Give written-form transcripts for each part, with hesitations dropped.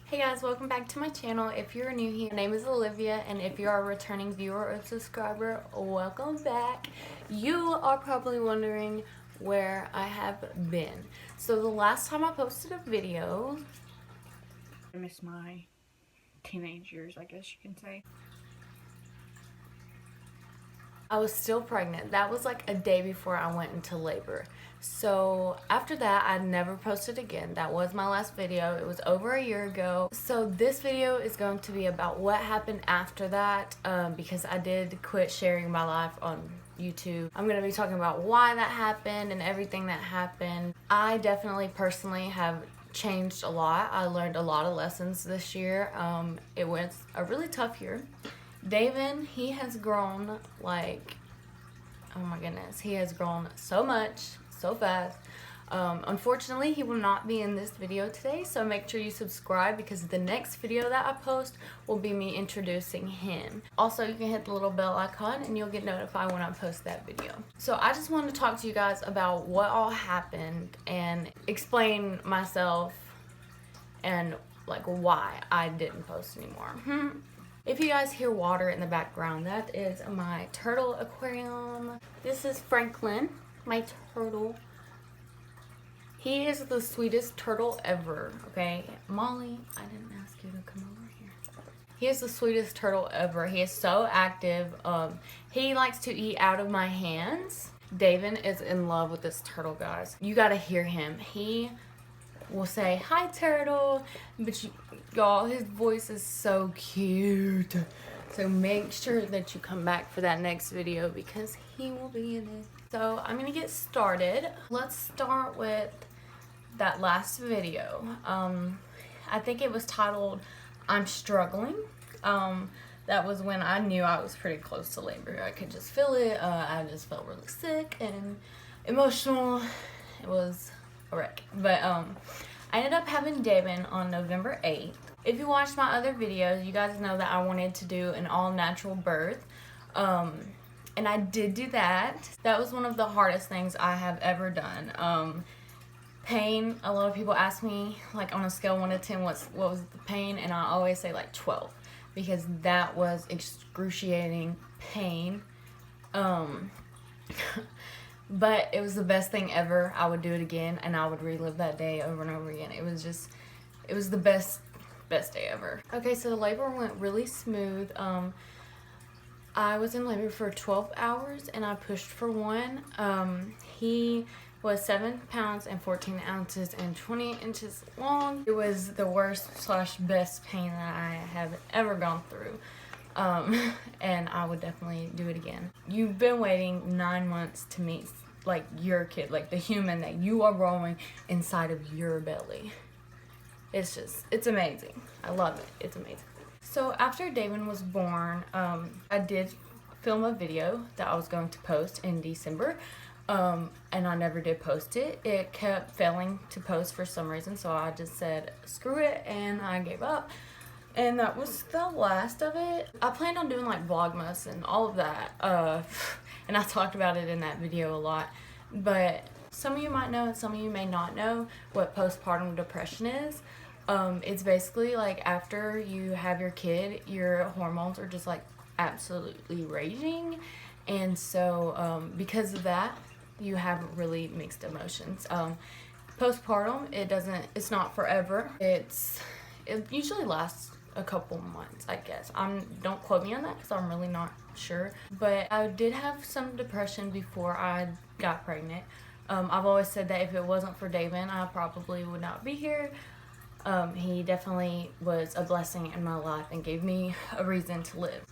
Hey guys, welcome back to my channel. If you're new here, my name is Olivia, and if you're a returning viewer or subscriber, welcome back. You are probably wondering where I have been. So the last time I posted a video, I miss my teenage years, I guess you can say. I was still pregnant. That was like a day before I went into labor. So after that, I never posted again. That was my last video. It was over a year ago. So this video is going to be about what happened after that, because I did quit sharing my life on YouTube. I'm going to be talking about why that happened and everything that happened. I definitely personally have changed a lot. I learned a lot of lessons this year. It was a really tough year. David, he has grown like, oh my goodness, he has grown so much, so fast. Unfortunately, he will not be in this video today, so make sure you subscribe because the next video that I post will be me introducing him. Also, you can hit the little bell icon and you'll get notified when I post that video. So I just wanted to talk to you guys about what all happened and explain myself and like why I didn't post anymore. If you guys hear water in the background, that is my turtle aquarium. This is Franklin, my turtle. He is the sweetest turtle ever, okay? Molly, I didn't ask you to come over here. He is the sweetest turtle ever. He is so active. He likes to eat out of my hands. David is in love with this turtle, guys. You gotta hear him. He will say, "Hi, turtle," but y'all, his voice is so cute. So make sure that you come back for that next video because he will be in it. So I'm gonna get started. Let's start with that last video. I think it was titled, "I'm Struggling." That was when I knew I was pretty close to labor. I could just feel it. I just felt really sick and emotional. It was a wreck. But I ended up having David on November 8th. If you watched my other videos, you guys know that I wanted to do an all-natural birth. And I did do that. That was one of the hardest things I have ever done. Pain, a lot of people ask me, like on a scale of 1 to 10, what was the pain? And I always say like 12 because that was excruciating pain. But it was the best thing ever. I would do it again and I would relive that day over and over again. It was the best day ever. Okay, so the labor went really smooth. I was in labor for 12 hours and I pushed for 1. He was 7 pounds and 14 ounces and 20 inches long. It was the worst / best pain that I have ever gone through. And I would definitely do it again. You've been waiting 9 months to meet like your kid, like the human that you are growing inside of your belly. It's amazing. I love it. It's amazing. So after David was born, I did film a video that I was going to post in December. And I never did post it. It kept failing to post for some reason, so I just said screw it and I gave up. And that was the last of it. I planned on doing like Vlogmas and all of that. And I talked about it in that video a lot. But some of you might know and some of you may not know what postpartum depression is. It's basically like after you have your kid, your hormones are just like absolutely raging. And so because of that, you have really mixed emotions. Postpartum, it's not forever. It usually lasts a couple months, I guess. Don't quote me on that because I'm really not sure. But I did have some depression before I got pregnant. I've always said that if it wasn't for David, I probably would not be here. He definitely was a blessing in my life and gave me a reason to live.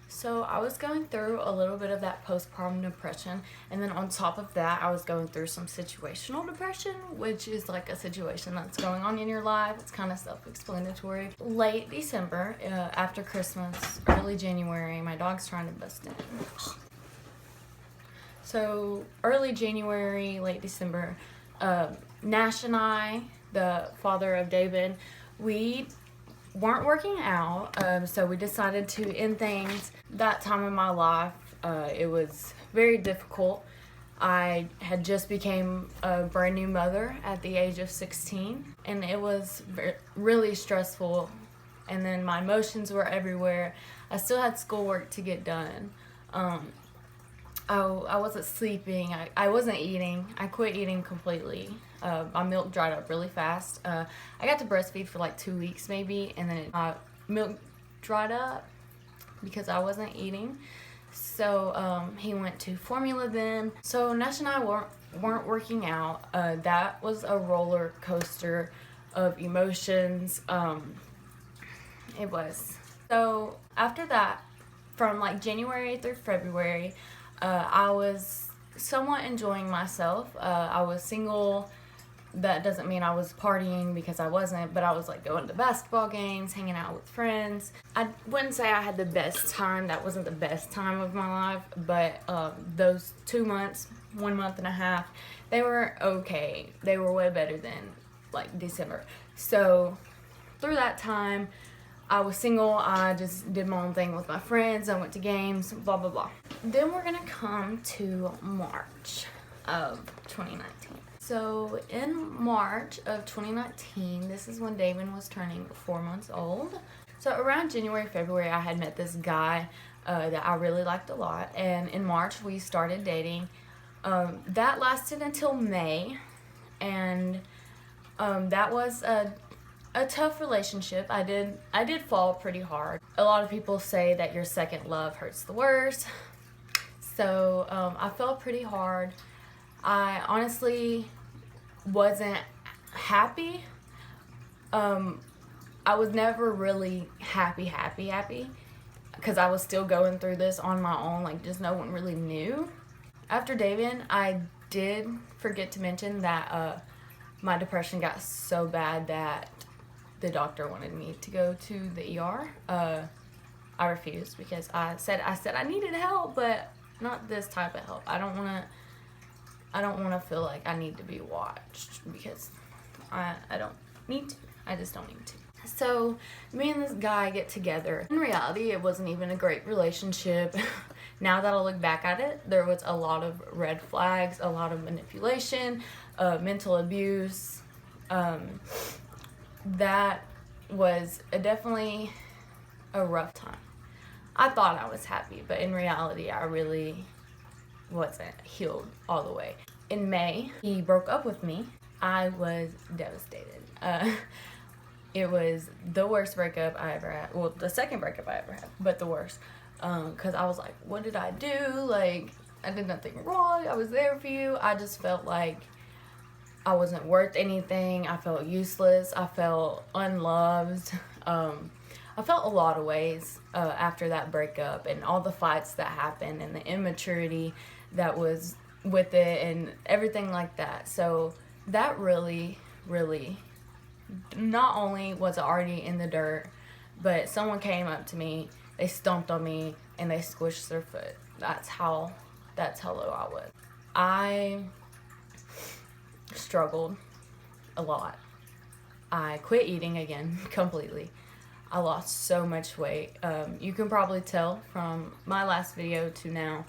So I was going through a little bit of that postpartum depression, and then on top of that I was going through some situational depression, which is like a situation that's going on in your life. It's kind of self-explanatory. Late December, after Christmas, early January, my dog's trying to bust in. So early January, late December, Nash and I, the father of David, we weren't working out, so we decided to end things. That time in my life, it was very difficult. I had just became a brand new mother at the age of 16, and it was really stressful. And then my emotions were everywhere. I still had schoolwork to get done. I wasn't sleeping. I wasn't eating. I quit eating completely. My milk dried up really fast. I got to breastfeed for like 2 weeks maybe, and then milk dried up because I wasn't eating. So he went to formula then. So Nash and I weren't working out. That was a roller coaster of emotions. It was. So after that, from like January through February, I was somewhat enjoying myself. I was single. That doesn't mean I was partying, because I wasn't, but I was like going to basketball games, hanging out with friends. I wouldn't say I had the best time. That wasn't the best time of my life, but those 2 months, 1 month and a half, they were okay. They were way better than like December. So through that time, I was single. I just did my own thing with my friends. I went to games, blah, blah, blah. Then we're gonna come to March of 2019. So in March of 2019, this is when David was turning 4 months old. So around January, February, I had met this guy that I really liked a lot. And in March, we started dating. That lasted until May. And that was a tough relationship. I did fall pretty hard. A lot of people say that your second love hurts the worst. So I fell pretty hard. I honestly wasn't happy. I was never really happy because I was still going through this on my own, like just no one really knew. After David, I did forget to mention that my depression got so bad that the doctor wanted me to go to the ER. I refused because I said I needed help, but not this type of help. I don't want to feel like I need to be watched, because I don't need to. I just don't need to. So me and this guy get together. In reality, it wasn't even a great relationship. Now that I look back at it, there was a lot of red flags, a lot of manipulation, mental abuse. That was definitely a rough time. I thought I was happy, but in reality, I really wasn't healed all the way. In May, he broke up with me. I was devastated. It was the worst breakup I ever had. Well, the second breakup I ever had, but the worst. Because I was like, what did I do? Like, I did nothing wrong. I was there for you. I just felt like I wasn't worth anything. I felt useless. I felt unloved. I felt a lot of ways after that breakup, and all the fights that happened, and the immaturity that was with it, and everything like that. So that really, really, not only was it already in the dirt, but someone came up to me, they stomped on me, and they squished their foot. That's how low I was. I struggled a lot. I quit eating again completely. I lost so much weight. You can probably tell from my last video to now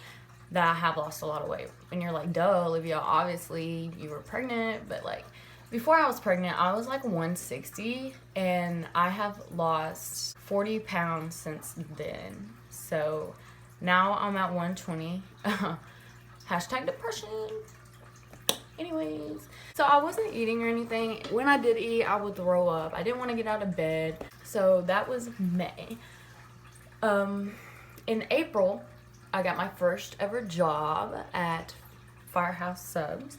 that I have lost a lot of weight. And you're like, duh, Olivia, obviously you were pregnant. But like, before I was pregnant, I was like 160, and I have lost 40 pounds since then. So now I'm at 120. Hashtag depression. Anyways, so I wasn't eating or anything. When I did eat, I would throw up. I didn't want to get out of bed. So that was May. In April, I got my first ever job at Firehouse subs.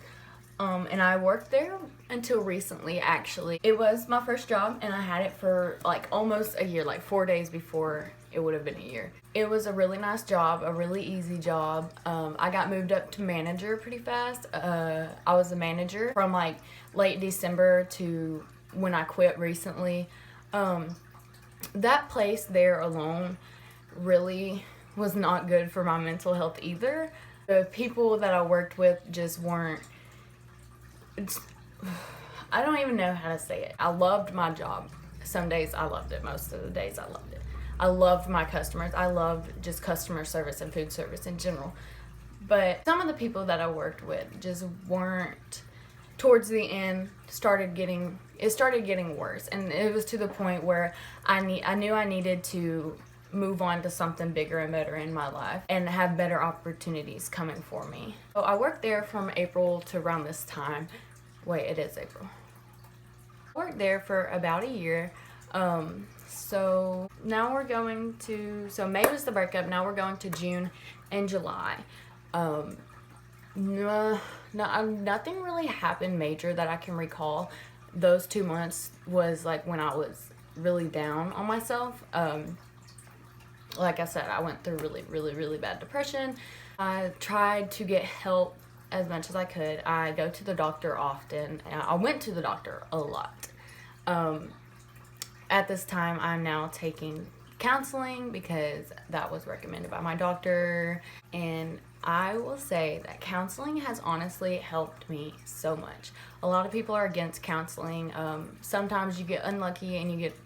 And I worked there until recently, actually. It was my first job, and I had it for like almost a year, like 4 days before it would have been a year. It was a really nice job, a really easy job. I got moved up to manager pretty fast. I was a manager from like late December to when I quit recently. That place there alone really was not good for my mental health either. The people that I worked with just weren't, I don't even know how to say it. I loved my job. Some days I loved it. Most of the days I loved it. I loved my customers. I loved just customer service and food service in general. But some of the people that I worked with just weren't, towards the end, started getting worse. And it was to the point where I knew I needed to move on to something bigger and better in my life and have better opportunities coming for me. So I worked there from April to around this time. Wait, it is April. I worked there for about a year. So now we're going to, so May was the breakup, now we're going to June and July. Nothing really happened major that I can recall. Those 2 months was like when I was really down on myself. Like I said, I went through really bad depression. I tried to get help as much as I could. I go to the doctor often. I went to the doctor a lot. At this time, I'm now taking counseling because that was recommended by my doctor. And I will say that counseling has honestly helped me so much. A lot of people are against counseling. Sometimes you get unlucky and you get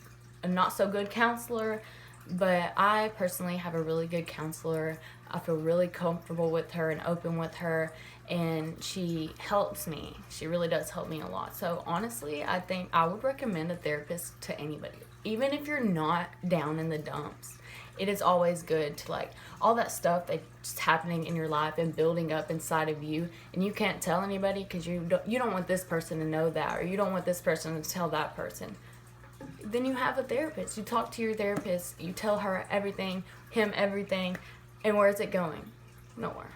a not so good counselor. But I personally have a really good counselor. I feel really comfortable with her and open with her, and she helps me. She really does help me a lot. So honestly, I think I would recommend a therapist to anybody. Even if you're not down in the dumps, it is always good to, like, all that stuff that's happening in your life and building up inside of you, and you can't tell anybody because you don't want this person to know that, or you don't want this person to tell that person. Then you have a therapist. You talk to your therapist. You tell her everything, him everything. And where is it going? Nowhere.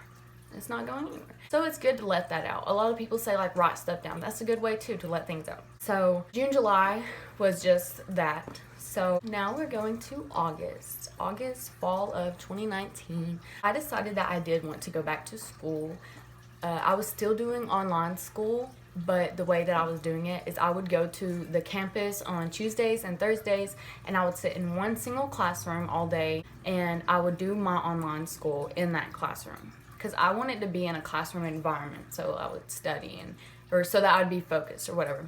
It's not going anywhere. So it's good to let that out. A lot of people say, like, write stuff down. That's a good way, too, to let things out. So June, July was just that. So now we're going to August, fall of 2019. I decided that I did want to go back to school. I was still doing online school, but the way that I was doing it is I would go to the campus on Tuesdays and Thursdays, and I would sit in one single classroom all day, and I would do my online school in that classroom because I wanted to be in a classroom environment, so I would study or so that I'd be focused or whatever.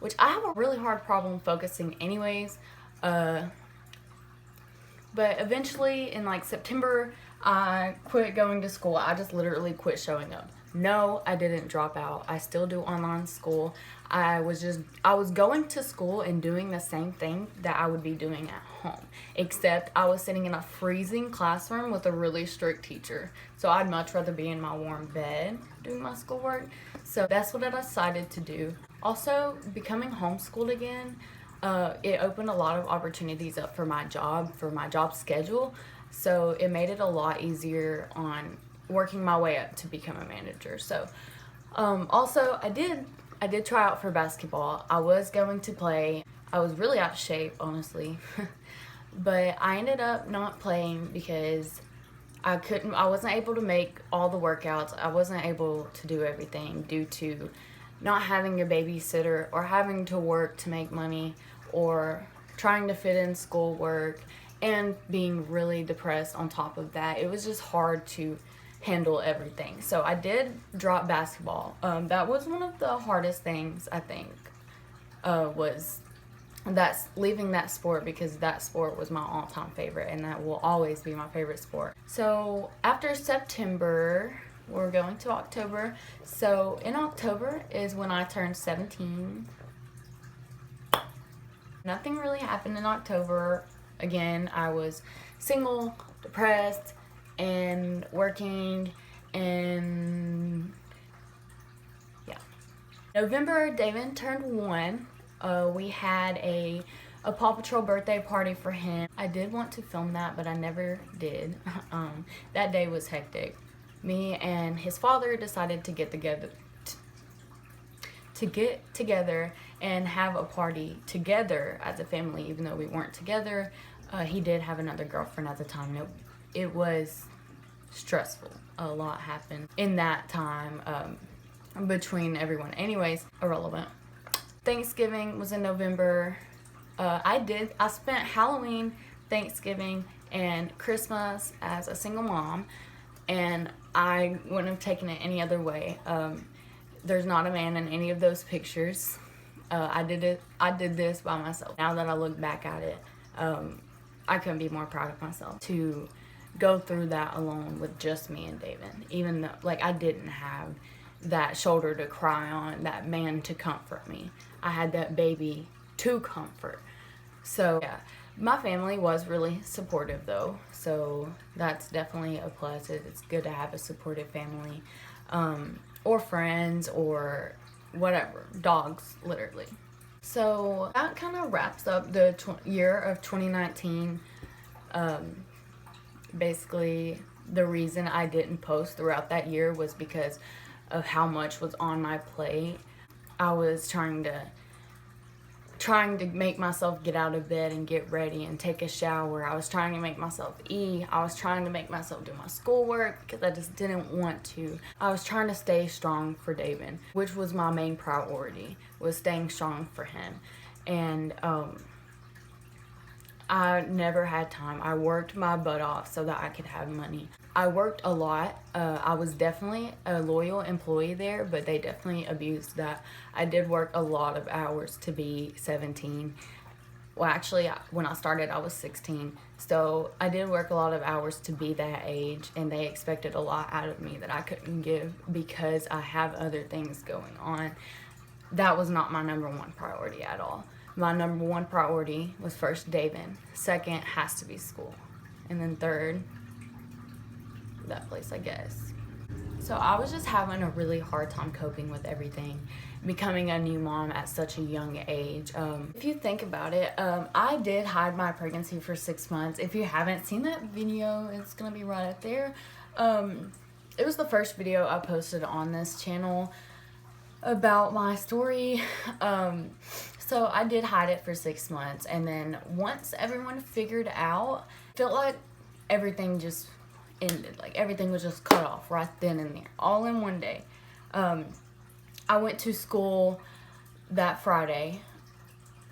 Which I have a really hard problem focusing anyways. But eventually in like September, I quit going to school. I just literally quit showing up. No, I didn't drop out. I still do online school. I was going to school and doing the same thing that I would be doing at home, except I was sitting in a freezing classroom with a really strict teacher. So I'd much rather be in my warm bed doing my schoolwork. So that's what I decided to do. Also, becoming homeschooled again, it opened a lot of opportunities up for my job schedule. So it made it a lot easier on working my way up to become a manager. So also I did try out for basketball. I was going to play. I was really out of shape, honestly. But I ended up not playing because I wasn't able to make all the workouts. I wasn't able to do everything due to not having a babysitter or having to work to make money or trying to fit in schoolwork and being really depressed on top of that. It was just hard to handle everything. So I did drop basketball. That was one of the hardest things, I think, was that's leaving that sport, because that sport was my all-time favorite and that will always be my favorite sport. So after September, we're going to October. So in October is when I turned 17. Nothing really happened in October. Again, I was single, depressed, and working, and yeah. November, David turned 1. We had a Paw Patrol birthday party for him. I did want to film that, but I never did. That day was hectic. Me and his father decided to get together and have a party together as a family, even though we weren't together. He did have another girlfriend at the time. It was stressful. A lot happened in that time between everyone. Anyways, irrelevant. Thanksgiving was in November. I spent Halloween, Thanksgiving, and Christmas as a single mom, and I wouldn't have taken it any other way. There's not a man in any of those pictures. I did this by myself. Now that I look back at it, I couldn't be more proud of myself to go through that alone with just me and David. Even though, like, I didn't have that shoulder to cry on, that man to comfort me. I had that baby to comfort. So, yeah. My family was really supportive, though, so that's definitely a plus. It's good to have a supportive family, or friends, or whatever, dogs, literally. So that kind of wraps up the year of 2019. Basically, the reason I didn't post throughout that year was because of how much was on my plate. I was trying to make myself get out of bed and get ready and take a shower. I was trying to make myself eat. I was trying to make myself do my schoolwork because I just didn't want to. I was trying to stay strong for David, which was my main priority, was staying strong for him. And I never had time. I worked my butt off so that I could have money. I worked a lot. I was definitely a loyal employee there, but they definitely abused that. I did work a lot of hours to be 17. Well, actually, when I started, I was 16. So I did work a lot of hours to be that age, and they expected a lot out of me that I couldn't give because I have other things going on. That was not my number one priority at all. My number one priority was first David. Second has to be school. And then third, that place, I guess. So I was just having a really hard time coping with everything, becoming a new mom at such a young age. If you think about it, I did hide my pregnancy for 6 months. If you haven't seen that video, it's gonna be right up there. It was the first video I posted on this channel about my story. So I did hide it for 6 months, and then once everyone figured out, I felt like everything just ended. Like everything was just cut off right then and there, all in one day. I went to school that Friday.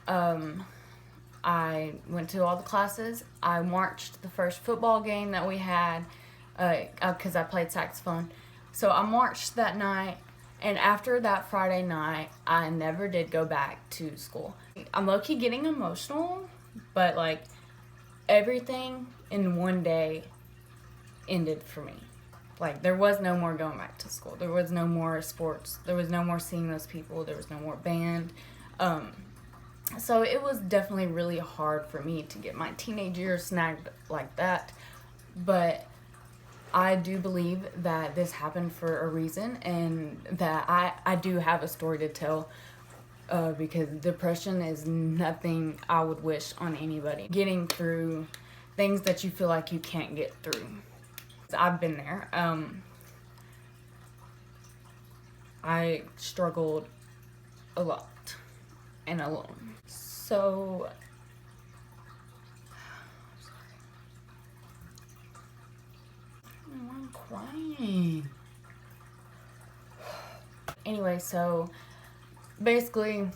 I went to all the classes. I marched the first football game that we had, because I played saxophone. So I marched that night. And after that Friday night, I never did go back to school. I'm low-key getting emotional, but like everything in one day ended for me. Like there was no more going back to school. There was no more sports. There was no more seeing those people. There was no more band. So it was definitely really hard for me to get my teenage years snagged like that. But I do believe that this happened for a reason, and that I do have a story to tell, because depression is nothing I would wish on anybody. Getting through things that you feel like you can't get through. I've been there. I struggled a lot and alone. So I'm crying. Anyway, so basically,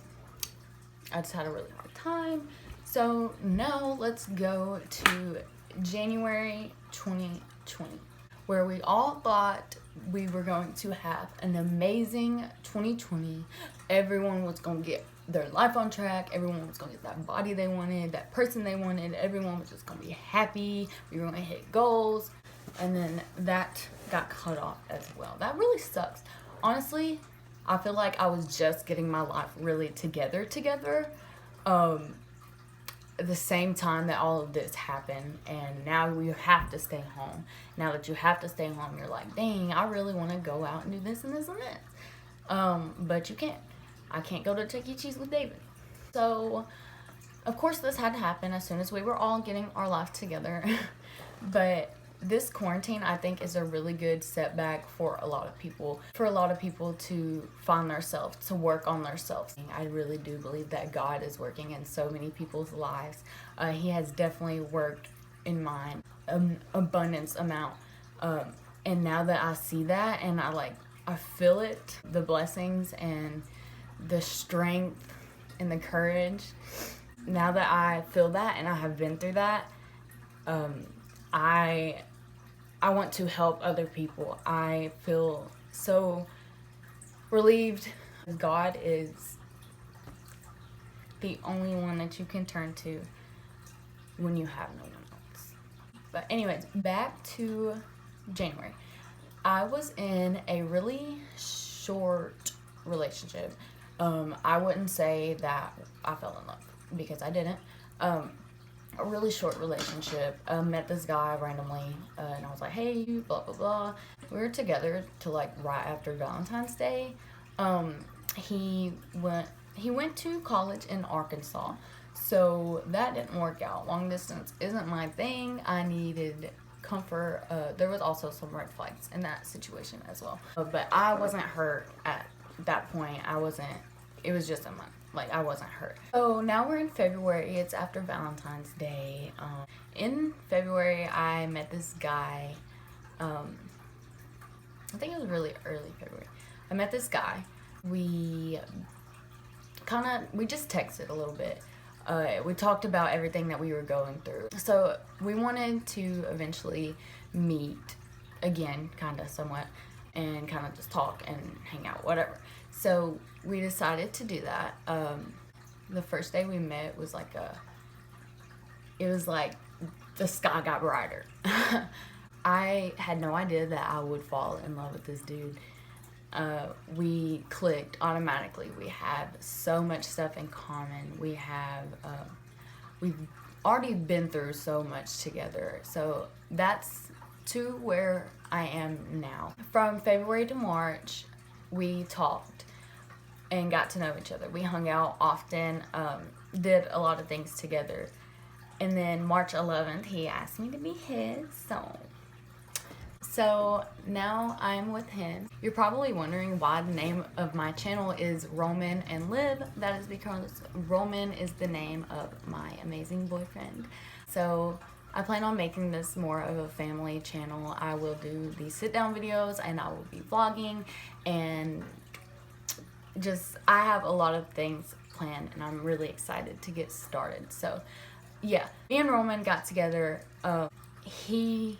I just had a really hard time. So now let's go to January 2020, where we all thought we were going to have an amazing 2020. Everyone was going to get their life on track. Everyone was going to get that body they wanted, that person they wanted. Everyone was just going to be happy. We were going to hit goals. And then that got cut off as well. That really sucks. Honestly, I feel like I was just getting my life really together. At the same time that all of this happened, and now you have to stay home. Now that you have to stay home, you're like, dang, I really want to go out and do this and this and this. But you can't. I can't go to Chuck E. Cheese with David. So, of course, this had to happen as soon as we were all getting our life together. But this quarantine, I think, is a really good setback for a lot of people. For a lot of people to find themselves, to work on themselves. I really do believe that God is working in so many people's lives. He has definitely worked in mine an abundance amount. And now that I see that and I feel it, the blessings and the strength and the courage, now that I feel that and I have been through that, I want to help other people. I feel so relieved. God is the only one that you can turn to when you have no one else. But anyways, back to January. I was in a really short relationship. I wouldn't say that I fell in love because I didn't. A really short relationship. Met this guy randomly, and I was like, hey, blah blah blah. We were together till like right after Valentine's Day. He went to college in Arkansas, so that didn't work out. Long distance isn't my thing. I needed comfort. There was also some red flags in that situation as well, but I wasn't hurt at that point. It was just a month. Like, I wasn't hurt. So now we're in February. It's after Valentine's Day. In February, I met this guy. I think it was really early February. I met this guy. We just texted a little bit. We talked about everything that we were going through. So we wanted to eventually meet again, kind of somewhat, and kind of just talk and hang out, whatever. So we decided to do that. The first day we met was like it was like the sky got brighter. I had no idea that I would fall in love with this dude. We clicked automatically. We have so much stuff in common. We've already been through so much together. So that's to where I am now. From February to March, we talked and got to know each other. We hung out often, did a lot of things together. And then March 11th, he asked me to be his, so now I'm with him. You're probably wondering why the name of my channel is Roman and Liv. That is because Roman is the name of my amazing boyfriend. So I plan on making this more of a family channel. I will do these sit-down videos, and I will be vlogging, and I have a lot of things planned, and I'm really excited to get started. So yeah, me and Roman got together. He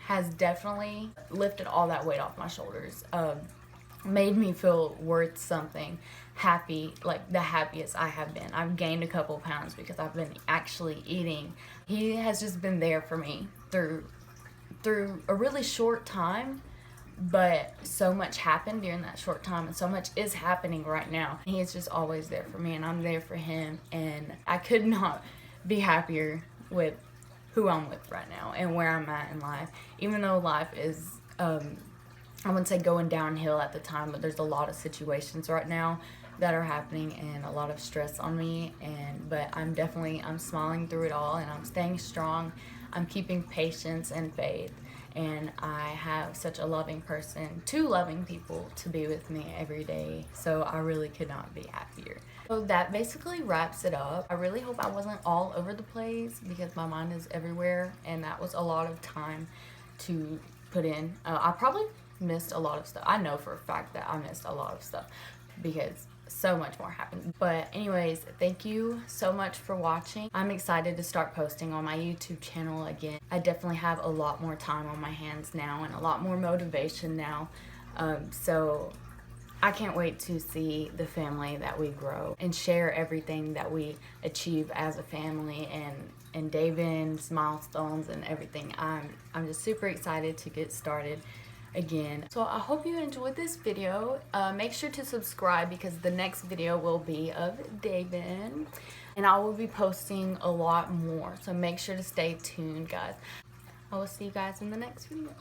has definitely lifted all that weight off my shoulders, made me feel worth something, happy, like the happiest I have been. I've gained a couple pounds because I've been actually eating. He has just been there for me through a really short time, but so much happened during that short time, and so much is happening right now. He is just always there for me, and I'm there for him, and I could not be happier with who I'm with right now and where I'm at in life. Even though life is, I wouldn't say going downhill at the time, but there's a lot of situations right now that are happening and a lot of stress on me, but I'm smiling through it all, and I'm staying strong. I'm keeping patience and faith, and I have such a loving person, 2 loving people to be with me every day, so I really could not be happier. So that basically wraps it up. I really hope I wasn't all over the place because my mind is everywhere, and that was a lot of time to put in. I probably missed a lot of stuff. I know for a fact that I missed a lot of stuff because so much more happened. But anyways, thank you so much for watching. I'm excited to start posting on my YouTube channel again. I definitely have a lot more time on my hands now and a lot more motivation now. So I can't wait to see the family that we grow and share everything that we achieve as a family, and David's milestones and everything. I'm just super excited to get started again. So I hope you enjoyed this video. Make sure to subscribe because the next video will be of David, and I will be posting a lot more. So make sure to stay tuned, guys. I will see you guys in the next video.